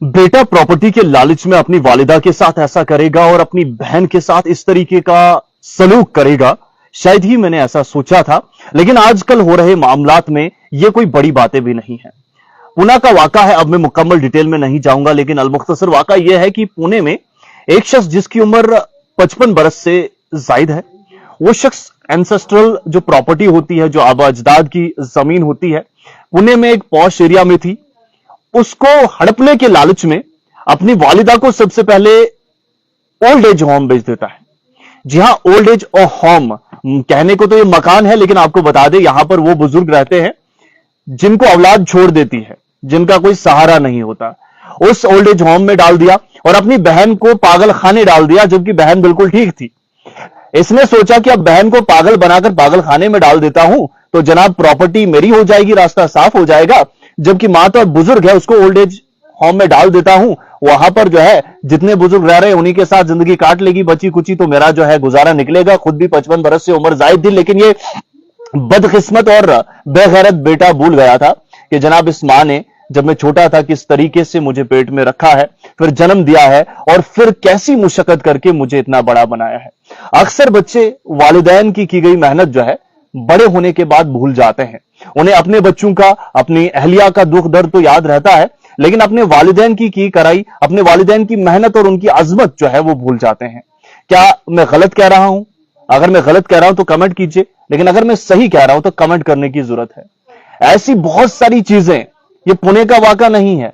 बेटा प्रॉपर्टी के लालच में अपनी वालिदा के साथ ऐसा करेगा और अपनी बहन के साथ इस तरीके का सलूक करेगा, शायद ही मैंने ऐसा सोचा था। लेकिन आजकल हो रहे मामलात में ये कोई बड़ी बातें भी नहीं है। पुणे का वाका है, अब मैं मुकम्मल डिटेल में नहीं जाऊंगा, लेकिन अलमुख्तसर वाका यह है कि पुणे में एक शख्स जिसकी उम्र 55 बरस से जायद है, वो शख्स एंसेस्ट्रल जो प्रॉपर्टी होती है, जो आबा अजदाद की जमीन होती है, पुणे में एक पॉश एरिया में थी, उसको हड़पने के लालच में अपनी वालिदा को सबसे पहले ओल्ड एज होम भेज देता है। जी हां, ओल्ड एज होम कहने को तो ये मकान है, लेकिन आपको बता दें यहां पर वो बुजुर्ग रहते हैं जिनको औलाद छोड़ देती है, जिनका कोई सहारा नहीं होता। उस ओल्ड एज होम में डाल दिया और अपनी बहन को पागल खाने डाल दिया, जबकि बहन बिल्कुल ठीक थी। इसने सोचा कि अब बहन को पागल बनाकर पागल खाने में डाल देता हूं तो जनाब प्रॉपर्टी मेरी हो जाएगी, रास्ता साफ हो जाएगा। जबकि मां तो बुजुर्ग है, उसको ओल्ड एज होम में डाल देता हूं, वहां पर जो है जितने बुजुर्ग रह रहे हैं उन्हीं के साथ जिंदगी काट लेगी, बची कुची तो मेरा जो है गुजारा निकलेगा। खुद भी 55 बरस से उम्र जायद थी, लेकिन ये बदकिस्मत और बेगैरत बेटा भूल गया था कि जनाब इस मां ने जब मैं छोटा था किस तरीके से मुझे पेट में रखा है, फिर जन्म दिया है और फिर कैसी मुशक्कत करके मुझे इतना बड़ा बनाया है। अक्सर बच्चे वालिदैन की गई मेहनत जो है बड़े होने के बाद भूल जाते हैं। उन्हें अपने बच्चों का, अपनी अहलिया का दुख दर्द तो याद रहता है, लेकिन अपने वालिदैन की कराई, अपने वालिदैन की मेहनत और उनकी अजमत जो है वो भूल जाते हैं। क्या मैं गलत कह रहा हूं? अगर मैं गलत कह रहा हूं तो कमेंट कीजिए, लेकिन अगर मैं सही कह रहा हूं तो कमेंट करने की जरूरत है। ऐसी बहुत सारी चीजें, ये पुणे का वाका नहीं है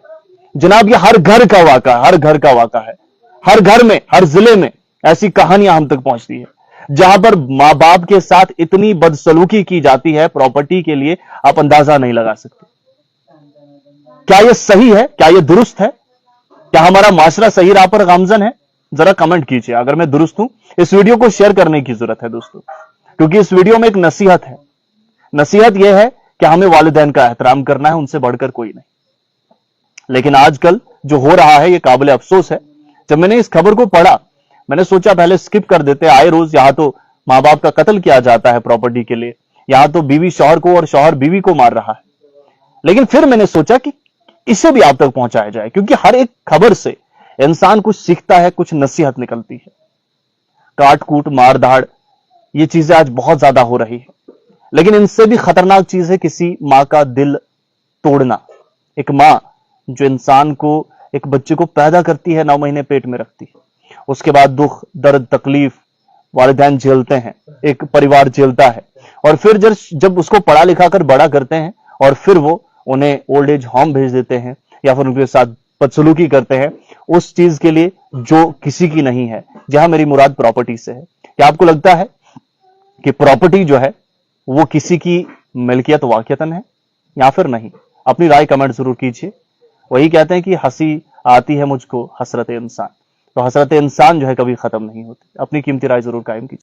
जनाब, ये हर घर का वाका, हर घर का वाका है। हर घर में, हर जिले में ऐसी कहानियां हम तक पहुंचती है जहां पर मां बाप के साथ इतनी बदसलूकी की जाती है प्रॉपर्टी के लिए, आप अंदाजा नहीं लगा सकते। क्या यह सही है? क्या यह दुरुस्त है? क्या हमारा माशरा सही राह पर गामजन है? जरा कमेंट कीजिए। अगर मैं दुरुस्त हूं, इस वीडियो को शेयर करने की जरूरत है दोस्तों, क्योंकि इस वीडियो में एक नसीहत है। नसीहत यह है कि हमें वालिदैन का एहतराम करना है, उनसे बढ़कर कोई नहीं। लेकिन आजकल जो हो रहा है ये काबिल अफसोस है। जब मैंने इस खबर को पढ़ा, मैंने सोचा पहले स्किप कर देते। आए रोज यहां तो मां बाप का कत्ल किया जाता है प्रॉपर्टी के लिए, यहां तो बीवी शौहर को और शौहर बीवी को मार रहा है। लेकिन फिर मैंने सोचा कि इसे भी आप तक पहुंचाया जाए, क्योंकि हर एक खबर से इंसान कुछ सीखता है, कुछ नसीहत निकलती है। काट कूट मार धाड़ ये चीजें आज बहुत ज्यादा हो रही है, लेकिन इनसे भी खतरनाक चीज है किसी मां का दिल तोड़ना। एक मां जो इंसान को, एक बच्चे को पैदा करती है, 9 महीने पेट में रखती है, उसके बाद दुख दर्द तकलीफ वालिदैन झेलते हैं, एक परिवार झेलता है, और फिर जब उसको पढ़ा लिखा कर बड़ा करते हैं और फिर वो उन्हें ओल्ड एज होम भेज देते हैं या फिर उनके साथ बदसलूकी करते हैं, उस चीज के लिए जो किसी की नहीं है। जहां मेरी मुराद प्रॉपर्टी से है। क्या आपको लगता है कि प्रॉपर्टी जो है वो किसी की मिल्कियत वाकईतन है या फिर नहीं? अपनी राय कमेंट जरूर कीजिए। वही कहते हैं कि हंसी आती है मुझको हसरत इंसान, तो हसरत इंसान जो है कभी खत्म नहीं होती। अपनी कीमती राय जरूर कायम कीजिए।